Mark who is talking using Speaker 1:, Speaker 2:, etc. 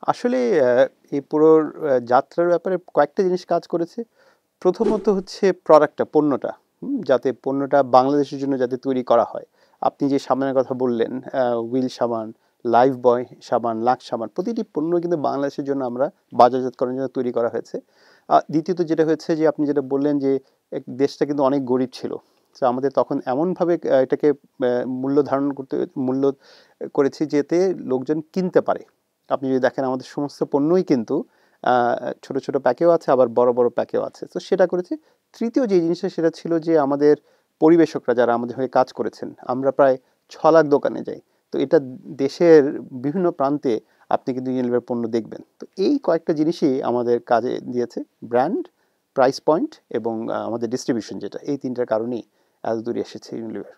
Speaker 1: আসলে এই পুরো যাত্রার ব্যাপারে কয়েকটা জিনিস কাজ করেছে। প্রথমত হচ্ছে প্রোডাক্টটা, পণ্যটা। যাতে পণ্যটা বাংলাদেশের জন্য যাতে তৈরি করা হয়। আপনি যে সাবানের কথা বললেন, হুইল সাবান, লাইফবয় সাবান, লাক্স সাবান প্রতিটি পণ্য কিন্তু বাংলাদেশের জন্য আমরা বাজারজাতকরণের জন্য তৈরি করা হয়েছে। দ্বিতীয়ত যেটা হয়েছে যে আপনি যেটা বললেন যে দেশটা কিন্তু অনেক গরিব ছিল। সো আমাদের তখন এমনভাবে এটাকে মূল্য ধারণ করতে মূল্য করেছি যাতে লোকজন কিনতে পারে। আপনি যদি দেখেন আমাদের সমস্ত পণ্যই কিন্তু আ ছোট, ছোট প্যাকেও আছে আবার বড়, বড় প্যাকেও আছে। তো সেটা করেছি। তৃতীয় যে জিনিসটা সেটা ছিল যে আমাদের পরিবেশকরা যারা আমাদের হয়ে কাজ করেছেন, আমরা প্রায় ৬ লাখ দোকানে যাই। তো এটা দেশের বিভিন্ন প্রান্তে আপনি কিন্তু ইউনিলিভার পণ্য দেখবেন। তো এই কয়েকটা জিনিসই আমাদের কাজে দিয়েছে। ব্র্যান্ড, প্রাইস পয়েন্ট এবং আমাদের ডিস্ট্রিবিউশন যেটা। এই ৩ টার কারণেই এতদূর এসেছে ইউনিলিভার।